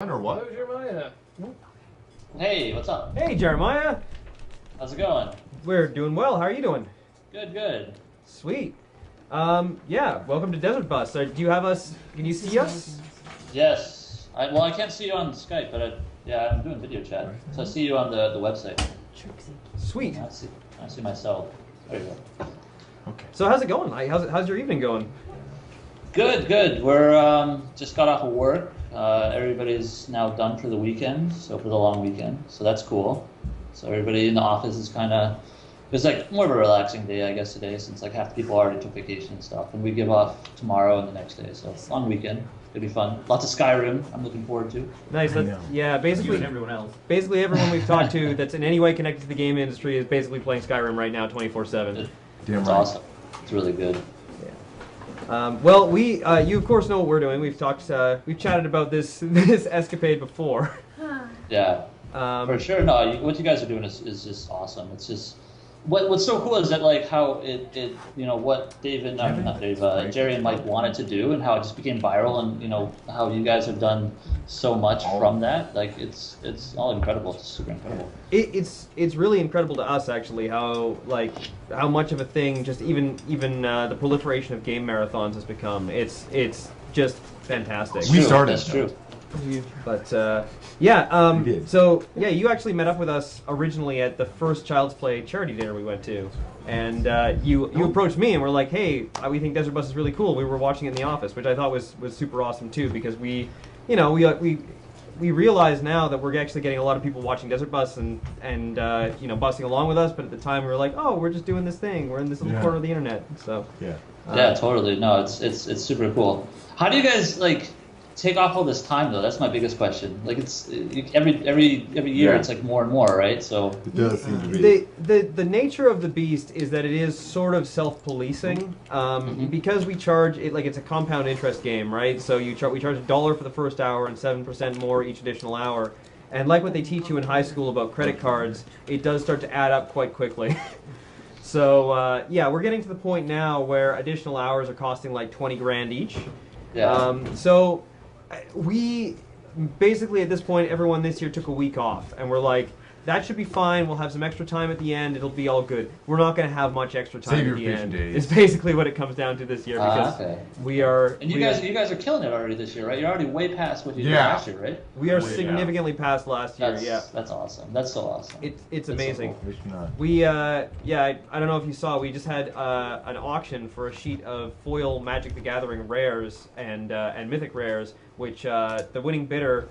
Or what? Hello, Jeremiah. Hey, what's up? Hey, Jeremiah. How's it going? We're doing well. How are you doing? Good, good. Sweet. Yeah, welcome to Desert Bus. Do you have us? Can you see us? Yes. Well, I can't see you on Skype, but yeah, I'm doing video chat. So I see you on the website. Sweet. I see myself. There you go. Okay. So how's it going? How's your evening going? Good, good. We're just got off of work. Everybody's now done for the weekend, so for the long weekend. So that's cool. So everybody in the office is kind of, it's like more of a relaxing day, I guess, today, since like half the people already took vacation and stuff. And we give off tomorrow and the next day, so long weekend. It's gonna be fun. Lots of Skyrim. I'm looking forward to. Nice. Yeah, basically everyone else. Basically everyone we've talked to that's in any way connected to the game industry is basically playing Skyrim right now, 24/7. It's awesome. It's really good. Well, you of course know what we're doing. We've chatted about this escapade before. Yeah, for sure. No, what you guys are doing is just awesome. It's just what's so cool is that like how it what Jerry and Mike wanted to do, and how it just became viral, and how you guys have done so much from that. Like it's all incredible. It's super incredible. It's really incredible to us actually how much of a thing just even the proliferation of game marathons has become. It's just fantastic. We started. That's true. But yeah, so yeah, you actually met up with us originally at the first Child's Play charity dinner we went to, and you approached me and were like, "Hey, we think Desert Bus is really cool." We were watching it in the office, which I thought was super awesome too, because we realize now that we're actually getting a lot of people watching Desert Bus and busting along with us, but at the time we were like, "Oh, we're just doing this thing. We're in this little corner of the internet." So yeah, totally. No, it's super cool. How do you guys take off all this time though? That's my biggest question. Like it's every year it's like more and more, right? So it does seem to be. The nature of the beast is that it is sort of self-policing because we charge it like it's a compound interest game, right? So we charge $1 for the first hour and 7% more each additional hour. And like what they teach you in high school about credit cards, it does start to add up quite quickly. So yeah, we're getting to the point now where additional hours are costing like 20 grand each. yeah. So we basically at this point, everyone this year took a week off, and we're like, that should be fine. We'll have some extra time at the end. It'll be all good. We're not going to have much extra time at the end. Days. It's basically what it comes down to this year because we are. And you guys are killing it already this year, right? You're already way past what you did last year, right? We are significantly past last year. That's awesome. That's so awesome. It's amazing. So cool. We I don't know if you saw. We just had an auction for a sheet of foil Magic the Gathering rares and mythic rares, which the winning bidder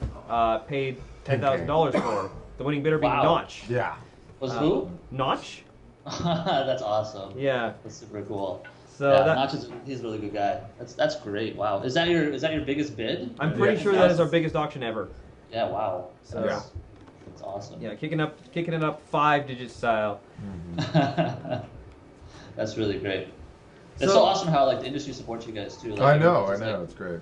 paid $10,000 for. The winning bidder being Notch. Yeah. Was who? Notch. That's awesome. Yeah. That's super cool. So Notch he's a really good guy. That's great. Wow. Is that your biggest bid? I'm pretty sure that is our biggest auction ever. Yeah. Wow. So that's awesome. Yeah, kicking it up 5-digit style. That's really great. It's so awesome how the industry supports you guys too. I know. It's great.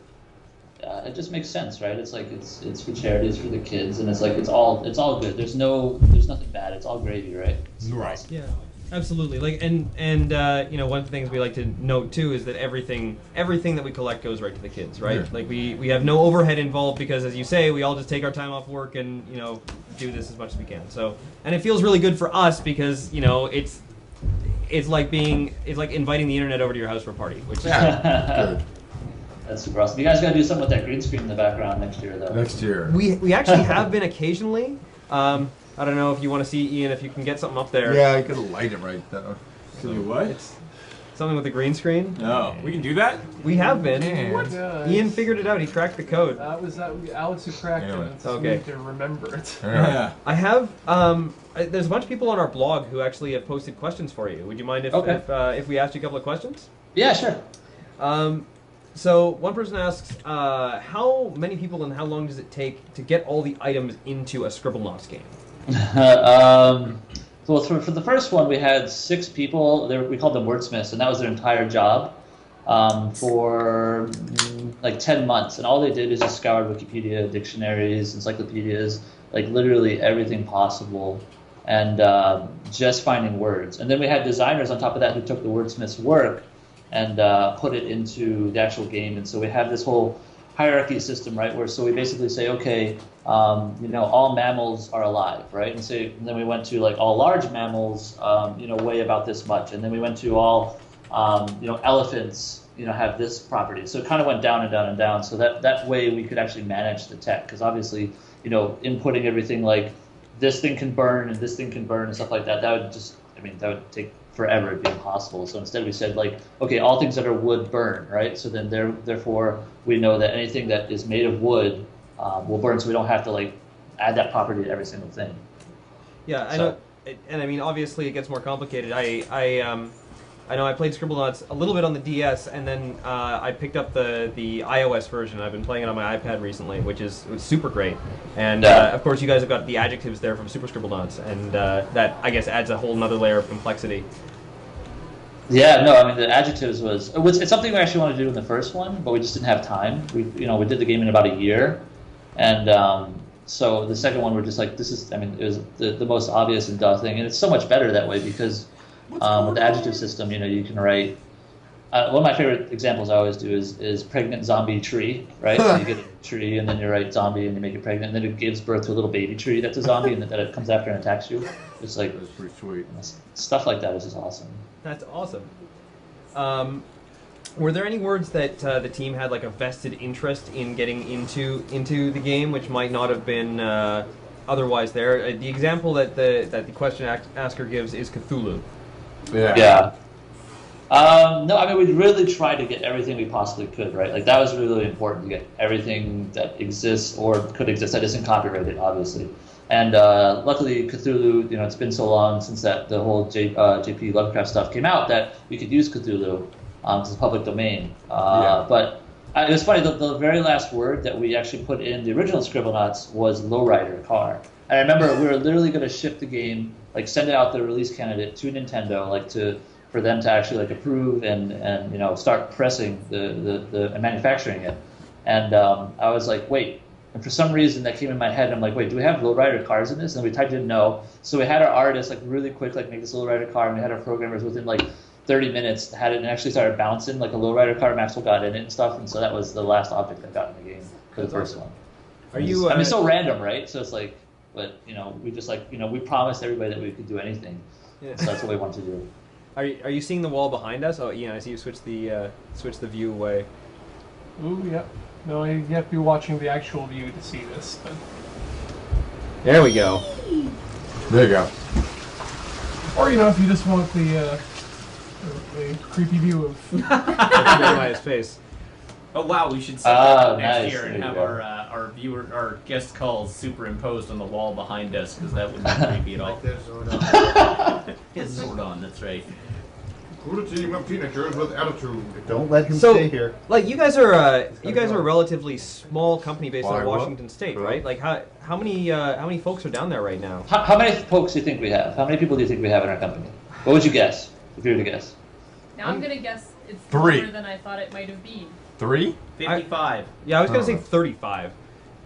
It just makes sense, right? It's like it's for charities for the kids, and it's all good. There's nothing bad. It's all gravy, right? Right. Awesome. Yeah, absolutely. And one of the things we like to note too is that everything that we collect goes right to the kids, right? Yeah. Like we have no overhead involved because, as you say, we all just take our time off work and do this as much as we can. So, and it feels really good for us because it's like inviting the internet over to your house for a party, which is good. That's super awesome. You guys got to do something with that green screen in the background next year, though. Next year. We actually have been occasionally. I don't know if you want to see Ian if you can get something up there. Yeah, you could light it right though. Can you what? It's something with the green screen. No, we can do that. We have been. Yeah. What? Ian figured it out. He cracked the code. That was Alex who cracked it. It's okay. to remember it. Yeah. I have. There's a bunch of people on our blog who actually have posted questions for you. Would you mind if we asked you a couple of questions? Yeah, sure. So one person asks, how many people and how long does it take to get all the items into a Scribblenauts game? Well, for the first one, we had 6 people. We called them wordsmiths, and that was their entire job for like 10 months. And all they did is just scoured Wikipedia, dictionaries, encyclopedias, like literally everything possible, and just finding words. And then we had designers on top of that who took the wordsmiths' work and put it into the actual game. And so we have this whole hierarchy system, right? Where so we basically say, okay, all mammals are alive, right? And then we went to like all large mammals, weigh about this much, and then we went to all, elephants, have this property. So it kind of went down and down and down. So that way we could actually manage the tech, because obviously, inputting everything like this thing can burn and this thing can burn and stuff like that, that would take forever. It'd be impossible. So instead we said like, okay, all things that are wood burn, right? So then therefore we know that anything that is made of wood will burn, so we don't have to like add that property to every single thing. Yeah, I know, and I mean obviously it gets more complicated. I know I played Scribblenauts a little bit on the DS, and then I picked up the iOS version. I've been playing it on my iPad recently, which is super great. And of course, you guys have got the adjectives there from Super Scribblenauts, and that I guess adds a whole nother layer of complexity. Yeah, no, I mean the adjectives it's something we actually wanted to do in the first one, but we just didn't have time. We did the game in about a year, and so the second one we're just like, it was the most obvious and duh thing, and it's so much better that way because. With the adjective system, you can write. One of my favorite examples I always do is pregnant zombie tree, right? So you get a tree, and then you write zombie, and you make it pregnant, and then it gives birth to a little baby tree that's a zombie, and then it comes after and attacks you. It's like That's pretty sweet. Stuff like that is just awesome. That's awesome. Were there any words that the team had like a vested interest in getting into the game, which might not have been otherwise there? The example that the question asker gives is Cthulhu. Yeah. No, I mean, we really tried to get everything we possibly could, right? Like, that was really important to get everything that exists or could exist that isn't copyrighted, obviously. And luckily, Cthulhu, it's been so long since the whole J.P. Lovecraft stuff came out that we could use Cthulhu because it's public domain. But it was funny, the very last word that we actually put in the original Scribblenauts was lowrider car. And I remember we were literally going to ship the game, like send it out the release candidate to Nintendo, like for them to actually like approve and start pressing the manufacturing it. And I was like, wait. And for some reason that came in my head. I'm like, wait, do we have lowrider cars in this? And we typed in no. So we had our artists like really quick like make this lowrider car, and we had our programmers within like 30 minutes had it and actually started bouncing like a lowrider car. Maxwell got in it and stuff, and so that was the last object that got in the game for the first one. Are you? It's so random, right? So it's like. But we just we promised everybody that we could do anything, so that's what we want to do. Are you seeing the wall behind us? Oh, Ian, I see you switch the view away. Ooh, yeah. No, you have to be watching the actual view to see this. But... There we go. There you go. Or if you just want the creepy view of Jeremiah's face. Oh wow, we should set that up next nice. year and have our guest calls superimposed on the wall behind us, because that wouldn't be creepy at all. Like there's Zordon. It's Zordon, that's right. Good team of teenagers with attitude. Don't let him So, stay here. like, you guys are a relatively small company based out of Why, what? Washington State, right? Like, how many folks are down there right now? How many folks do you think we have? How many people do you think we have in our company? What would you guess if you were to guess? Now I'm gonna guess it's 3. more than I thought it might have been. 3? 55. Yeah, I was gonna say 35.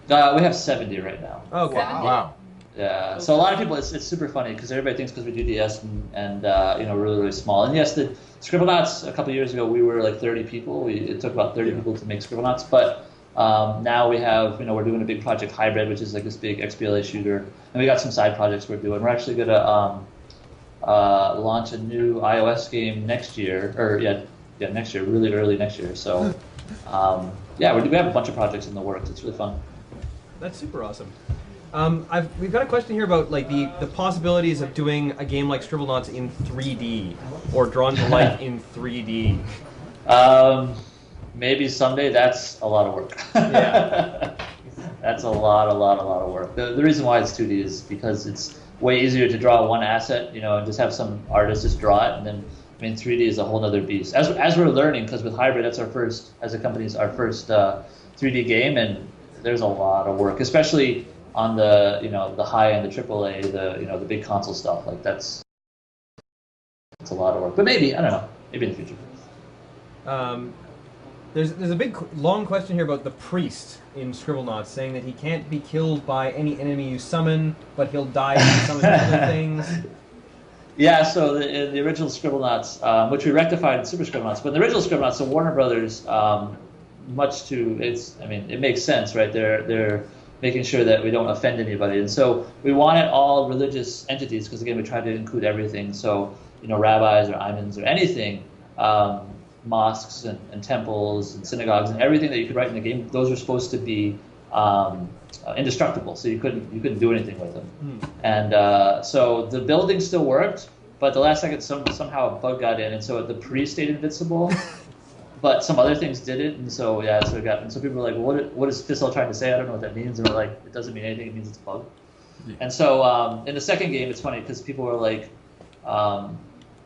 We have 70 right now. Okay. Wow. Yeah, so a lot of people, it's super funny because everybody thinks because we do DS and really, really small. And yes, the Scribblenauts, a couple of years ago, we were like 30 people. It took about 30 people to make Scribblenauts, but now we have, we're doing a big project Hybrid, which is like this big XBLA shooter, and we got some side projects we're doing. We're actually going to launch a new iOS game next year, next year, really early next year. So, we have a bunch of projects in the works. It's really fun. That's super awesome. We've got a question here about like the possibilities of doing a game like Scribblenauts in 3D or drawn to life in 3D. Maybe someday. That's a lot of work. Yeah. That's a lot of work. The reason why it's 2D is because it's way easier to draw one asset, and just have some artist just draw it, and then 3D is a whole other beast. As we're learning, because with Hybrid, that's our first, as a company, is our first 3D game, and there's a lot of work, especially on the the high end, the AAA, the big console stuff. Like it's a lot of work. But maybe, I don't know, maybe in the future. There's a big long question here about the priest in Scribblenauts, saying that he can't be killed by any enemy you summon, but he'll die if you summon other things. Yeah, so in the original Scribblenauts, which we rectified in Super Scribblenauts, but in the original Scribblenauts, so Warner Brothers much to it's. I mean, it makes sense, right? They're making sure that we don't offend anybody, and so we wanted all religious entities because again, we tried to include everything. So rabbis or imams or anything, mosques and temples and synagogues and everything that you could write in the game. Those were supposed to be indestructible, so you couldn't do anything with them. And so the building still worked, but the last second somehow a bug got in, and so the priest stayed invincible, but some other things didn't. And so so people were like, well, what is Fissel trying to say? I don't know what that means. And we're like, it doesn't mean anything. It means it's a bug. Yeah. And so in the second game, it's funny because people were like,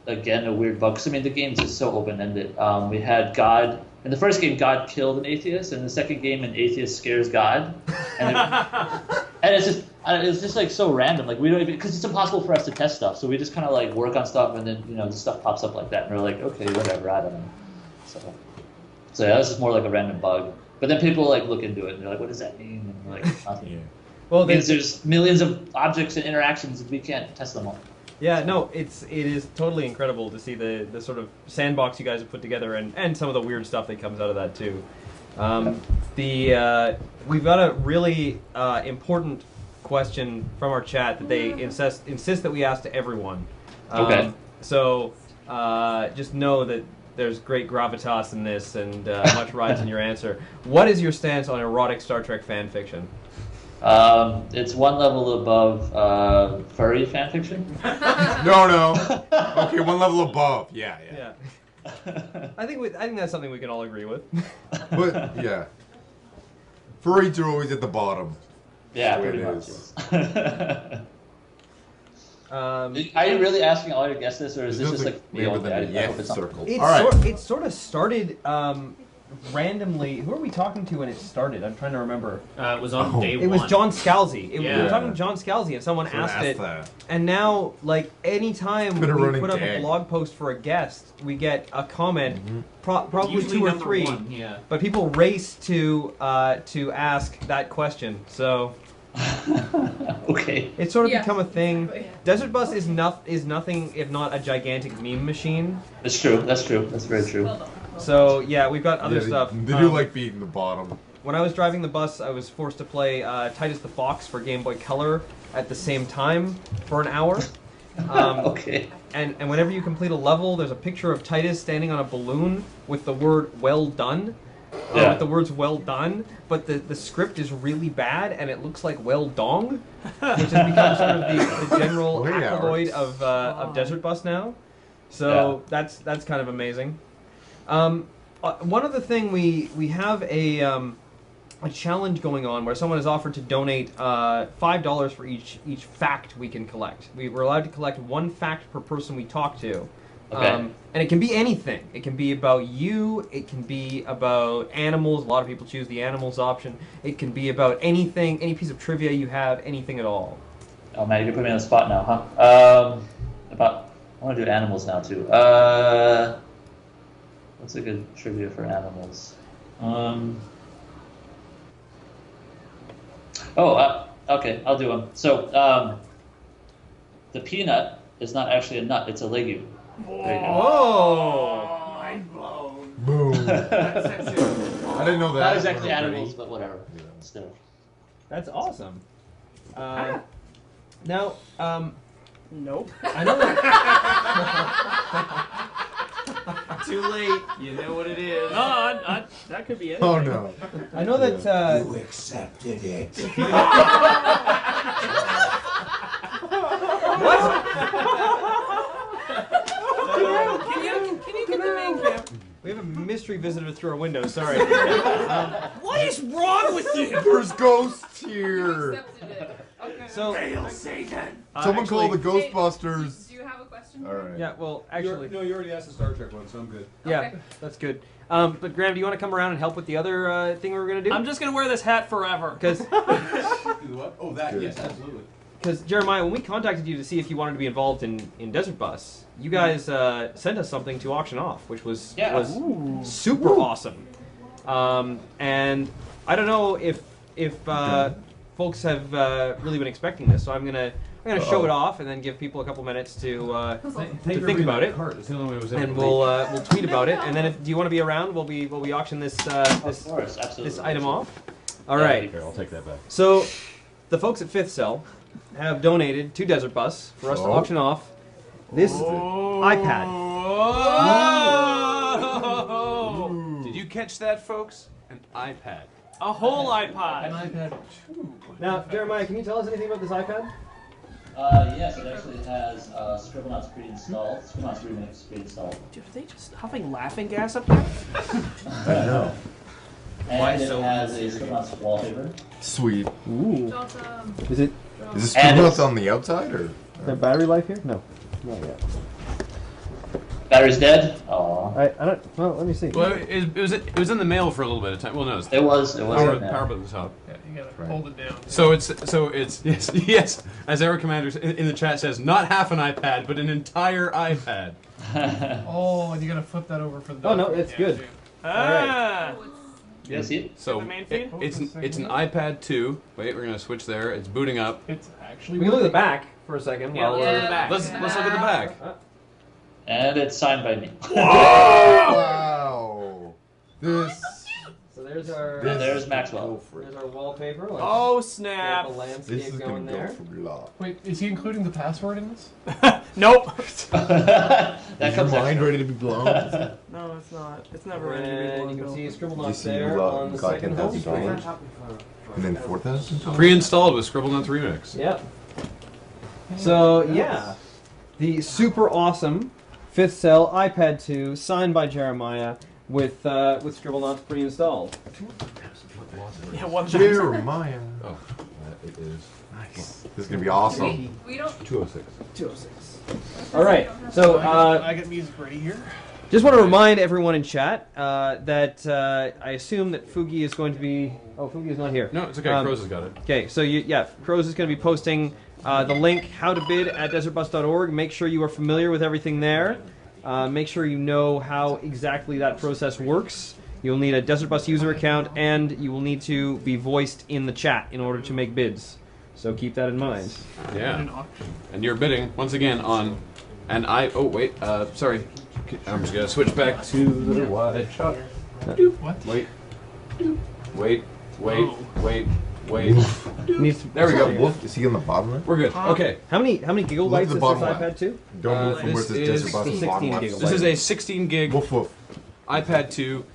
again, a weird bug. Because I mean, the game's just so open-ended. We had God. In the first game, God killed an atheist. And in the second game, an atheist scares God. And, and it's just like so random. Like we don't even, because it's impossible for us to test stuff. So we just kind of like work on stuff, and then the stuff pops up like that, and we're like, okay, whatever, I don't know. So yeah, this is more like a random bug. But then people like look into it, and they're like, what does that mean? And we're like, nothing. Yeah. Well, because there's millions of objects and interactions, and we can't test them all. Yeah, no, it is totally incredible to see the sort of sandbox you guys have put together, and some of the weird stuff that comes out of that too. We've got a really important question from our chat that they insist that we ask to everyone. Okay. So just know that there's great gravitas in this, and much rides in your answer. What is your stance on erotic Star Trek fan fiction? It's one level above furry fan fiction. No. Okay, one level above. Yeah. I think that's something we can all agree with. But yeah, furries are always at the bottom. Yeah, pretty much. Are you really asking all your guests this, or is this just like the old guy? I hope it's circle. It sort of started randomly. Who are we talking to when it started? I'm trying to remember. It was on day one. It was John Scalzi. We were talking to John Scalzi, and someone asked it. That. And now, like, anytime we put up a blog post for a guest, we get a comment, probably usually 2 or 3. One, yeah. But people race to ask that question. So okay, it's sort of become a thing. Desert Bus is nothing if not a gigantic meme machine. That's true. That's very true. So yeah, we've got other stuff. They do like beating the bottom. When I was driving the bus, I was forced to play Titus the Fox for Game Boy Color at the same time for an hour. Okay. And whenever you complete a level, there's a picture of Titus standing on a balloon with the word "well done," with the words "well done," but the script is really bad and it looks like "well dong," which has become sort of the general accolade of Desert Bus now. So that's kind of amazing. One other thing, we have a challenge going on where someone has offered to donate $5 for each fact we can collect. We're allowed to collect 1 fact per person we talk to. Okay. And it can be anything. It can be about you. It can be about animals. A lot of people choose the animals option. It can be about anything, any piece of trivia you have, anything at all. Oh man, you can put me on the spot now, huh? I want to do animals now too. What's a good trivia for animals? Okay, I'll do them. So, the peanut is not actually a nut; it's a legume. There you go. Whoa! Mind blown. Boom. I didn't know that. Not exactly animals, but whatever. Yeah. Still. That's awesome. Now, Nope. I know that. Too late. You know what it is. No, that could be it. Oh no. I know that. You accepted it. Can you get the main cam? We have a mystery visitor through our window. Sorry. What is wrong with you? There's ghosts here. Accepted it. Okay. So, Hail Satan. Someone call the Hey, Ghostbusters. Do you have a question? All right. yeah. Well, actually, No, you already asked the Star Trek one, so I'm good. yeah, Okay. that's good. But Graham, do you want to come around and help with the other thing we were gonna do? I'm just gonna wear this hat forever. Because Do what? Oh, that, yes, absolutely. Jeremiah, when we contacted you to see if you wanted to be involved in Desert Bus, you guys sent us something to auction off, which was super awesome. And I don't know if folks have really been expecting this, so I'm gonna I'm gonna show it off and then give people a couple minutes to Thank think about it. It's the only way it was And ever we'll tweet about it. And then, do you want to be around? Will we auction this Of course, absolutely. this item off? All Yeah, right. Here, I'll take that back. So, the folks at Fifth Cell have donated to Desert Bus for us to auction off this iPad. Oh! Did you catch that, folks? An iPad. A whole iPod. An iPad 2. Now, Jeremiah, can you tell us anything about this iPad? Yes, it actually has Scribblenauts pre-installed. Scribblenauts Remix pre-installed. Dude, are they just huffing laughing gas up there? I know. And it has a Scribblenauts wallpaper. Sweet. Ooh. Awesome. Is it Is this And Scribblenauts on the outside or? the battery life here? No, not yet. Battery's dead. Aww. I don't. Well, let me see. Well, it was in the mail for a little bit of time. Well, no, it's It was power in there. button at the top. Yeah, you gotta hold it down. So it's yes. As Eric Commander in the chat says, not half an iPad, but an entire iPad. Oh, and you gotta flip that over for the. Oh, no, document. it's Yeah, good. too. Ah. Oh, You see it? So The main feed? it's an iPad 2. Wait, we're gonna switch there. It's booting up. It's actually. We can look at the back for a second. Yeah, while let's we're- look at the back. Let's look at the back. And it's signed by me. Wow. This. So there's our And there's Maxwell. there's our wallpaper. Let's Oh get snap! the This landscape is going gonna there. go for a lot. Wait, is he including the password in this? Nope. That Is your comes mind extra. ready to be blown? No, it's not. It's never ready to be And you blown. can see Scribblenauts You see there on the like second home $10,000? screen. And then 4,000? Pre-installed with Scribblenauts Remix. Yep. So yeah, the super awesome Fifth Cell iPad 2 signed by Jeremiah with Scribblenauts pre-installed. Yeah, one Jeremiah. Oh, it is. Nice. This is gonna be awesome. We don't. 206. 206. All right. So I got music ready here. just want to remind everyone in chat that I assume that Fugi is going to be. Oh, Fugi is not here. No, it's okay. Crows has got it. Okay, so Crows is going to be posting the link how to bid at desertbus.org. Make sure you are familiar with everything there. Make sure you know how exactly that process works. You'll need a Desert Bus user account, and you will need to be voiced in the chat in order to make bids. So keep that in mind. Yeah. And you're bidding once again on an oh wait, sorry. I'm just gonna switch back to the wide shot. What? Wait. Wait. There we go. Wolf, is he on the bottom left? We're good. Okay. How many gigabytes Look at is the this bottom iPad left. 2? Don't move from where this it says is Desert Bus. 16 bottom left. gigabytes. This is a 16 gig Woof woof. iPad 2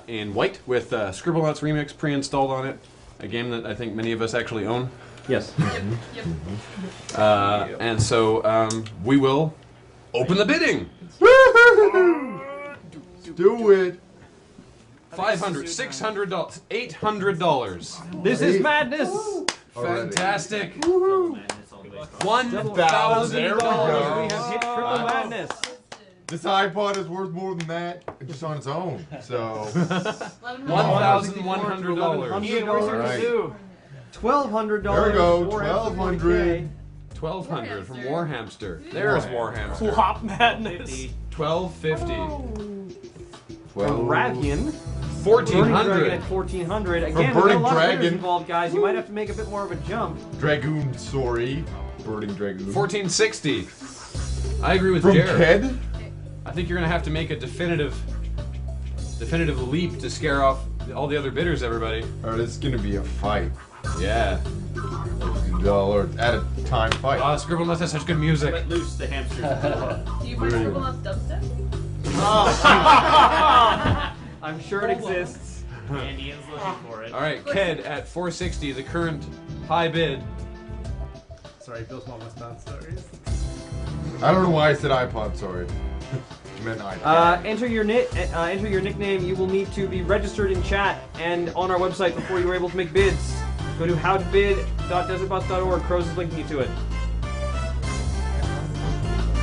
in white with Scribblenauts Remix pre-installed on it. A game that I think many of us actually own. Yes. Yep. And so we will open the bidding. Do it. $500, $600, $800. This is madness. Fantastic. $1,000. There we go. We have hit triple madness. This iPod is worth more than that just on its own. So $1,100. Ian, where's your Alright. kazoo? $1,200. there we go. for 1,200. 1,200 from Warhamster. There's Warhamster. Flop madness. 1,250. Ravian. Burning Dragon at 1,400. $1,400. Again, we've got a Burning lot of bidders Dragon. involved, guys. You might have to make a bit more of a jump. Dragoon, sorry. Birding Dragoon. 1,460. I agree with From Jared. Ked? I think you're gonna have to make a definitive leap to scare off all the other bidders, everybody. Alright, it's gonna be a fight. Yeah. Or at a time fight. Scribblenauts has such good music. Let loose the hamsters. Do you play Scribblenauts dubstep? I'm sure it exists. And Ian's looking for it. All right, Ked at 460, the current high bid. Sorry, Bill's mom was downstairs. I don't know why I said iPod, sorry. I meant iPod. Enter your nickname. You will need to be registered in chat and on our website before you are able to make bids. Go to howtobid.desertbus.org. Crows is linking you to it.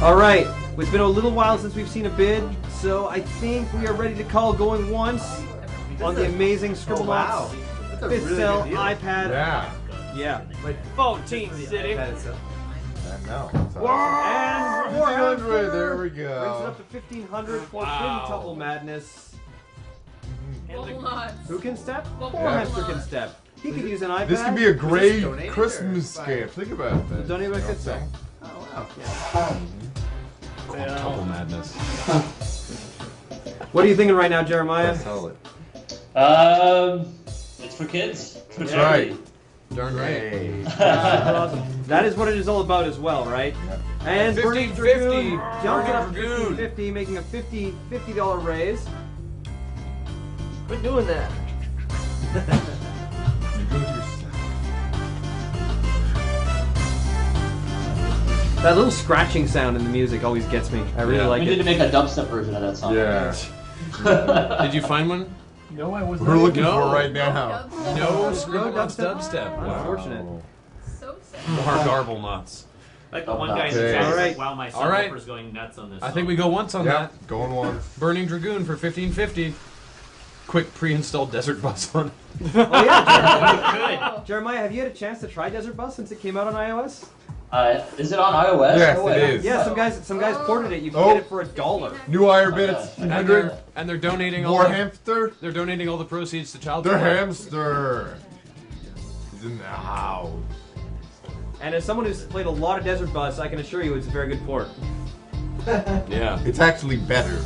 All right. It's been a little while since we've seen a bid, so I think we are ready to call going once on the amazing Scribblenauts Fifth Cell iPad. Yeah. Yeah. 14 City. I know. And 1,500, there we brings it go. up to 1,500 for Quintuple Madness. Well, not. Who can step? Well, Warhamster can step. He could use an iPad. This could be a great donated Christmas or scam. Think about that. Donate by You know what I'm Fitzo. saying? Oh wow. Quintuple madness. What are you thinking right now, Jeremiah? Sell it. It's for kids. For That's charity. right. Darn right. Hey. Awesome. That is what it is all about as well, right? And Burning 15-50. Dragoon jumps Burning up Dragoon. 50, making a $50 raise. Quit doing that. You go to your That little scratching sound in the music always gets me. I really Yeah. like We need to it. make a dubstep version of that song. Yeah. Did you find one? No, I was We're not. looking No. for right now. No, No Scribblenauts dubstep? dubstep. Wow. Unfortunate. So sad. More garble knots. Like the one guy in Okay. the chat is Alright. like, wow, my Alright. subwoofer's going nuts on this I song. think we go once on Yeah, that. going one. Burning Dragoon for 1550. Quick pre-installed Desert Bus on. Oh yeah, Good. Jeremiah, have you had a chance to try Desert Bus since it came out on iOS? Is it on iOS? Yes, No it way. is. Yeah, some guys ported it. You can Oh. get it for $1. New Iron Bits, Okay. 100. And they're donating all More the, hamster. they're donating all the proceeds to child Their support. hamster. He's in the house. And as someone who's played a lot of Desert Bus, I can assure you it's a very good port. Yeah. It's actually better.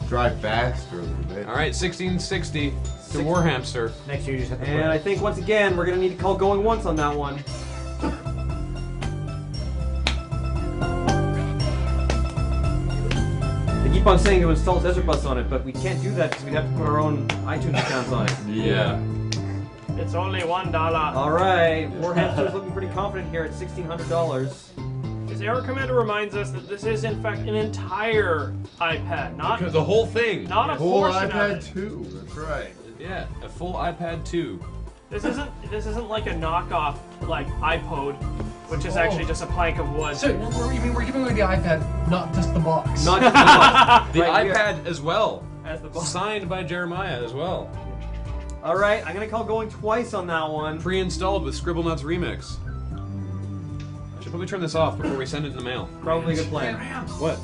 Drive faster a little bit. All right, 1660 to Warhamster. Next year you just have to And I think once again we're gonna need to call going once on that one. They keep on saying to install Desert Bus on it, but we can't do that because we'd have to put our own iTunes accounts on it. Yeah. It's only $1. All right, Warhamster's looking pretty confident here at $1,600. His error commander reminds us that this is in fact an entire iPad, not The whole thing. not a Whole portion of iPad it. 2. That's right. Yeah, a full iPad 2. This isn't like a knockoff like iPod, which is actually just a plank of wood. So we're giving away the iPad, not just the box. Not just the box. The Right here. iPad as well. As the box. Signed by Jeremiah as well. All right, I'm gonna call going twice on that one. Pre-installed with Scribblenauts Remix. I should probably turn this off before we send it in the mail. Probably a good plan. What?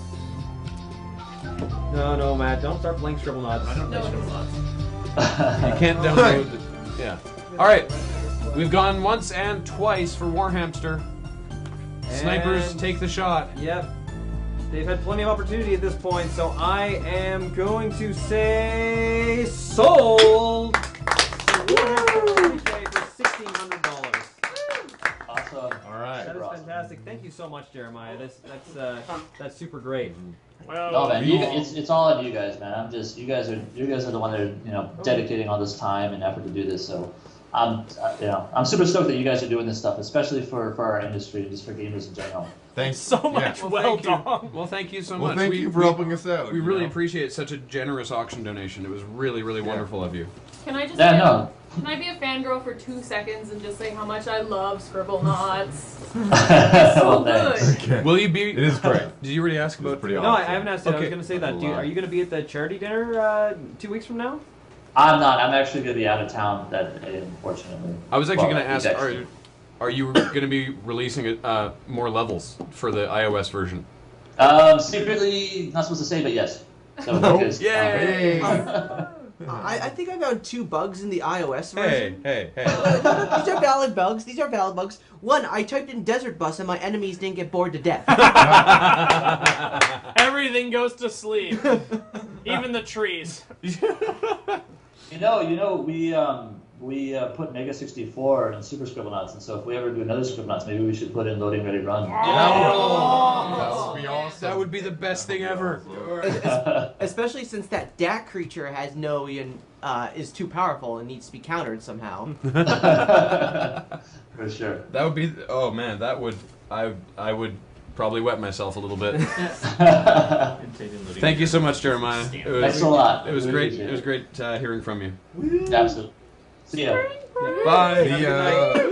No, Matt, don't start playing Scribblenauts. I don't know lots. You can't download the... Yeah. Alright. We've gone once and twice for Warhamster. Snipers And- take the shot. Yep. They've had plenty of opportunity at this point, so I am going to say sold. Warhammer 40K for $1,600. Awesome. All right. That is fantastic. Thank you so much, Jeremiah. That's super great. Well, No man, it's all on you guys, man. I'm just you guys are the one that are dedicating all this time and effort to do this. So I'm super stoked that you guys are doing this stuff, especially for our industry and just for gamers in general. Thanks. so much Yeah. well thank you. done. Well, thank you so Well, much. thank you for helping us out. We you really know? appreciate such a generous auction donation. It was really, really wonderful of you. Can I just Yeah, be no. Can I be a fangirl for 2 seconds and just say how much I love Scribblenauts? Well, So thanks. good. Okay. Will you be... It is great. Did you already ask about... It's pretty No, awesome. I haven't asked it. I was Okay. going to say that. Are you going to be at the charity dinner 2 weeks from now? I'm not. I'm actually going to be out of town that day, unfortunately. I was actually Well, going to ask, he's actually- are you going to be releasing more levels for the iOS version? Secretly, not supposed to say, but yes. So Nope. because, Hey. I think I found 2 bugs in the iOS version. hey. These are valid bugs. These are valid bugs. One, I typed in desert bus and my enemies didn't get bored to death. Everything goes to sleep, even the trees. we put Mega 64 in Super Scribblenauts, and so if we ever do another Scribblenauts, maybe we should put in Loading Ready Run. That would be awesome. That would be the best thing ever. Especially since that DAC creature has no is too powerful and needs to be countered somehow. For sure. That would be... Oh, man, that would... I would probably wet myself a little bit. Thank you so much, Jeremiah. Thanks a lot. It was Really great. appreciate It was great hearing from you. Absolutely. See ya. Bye. See ya.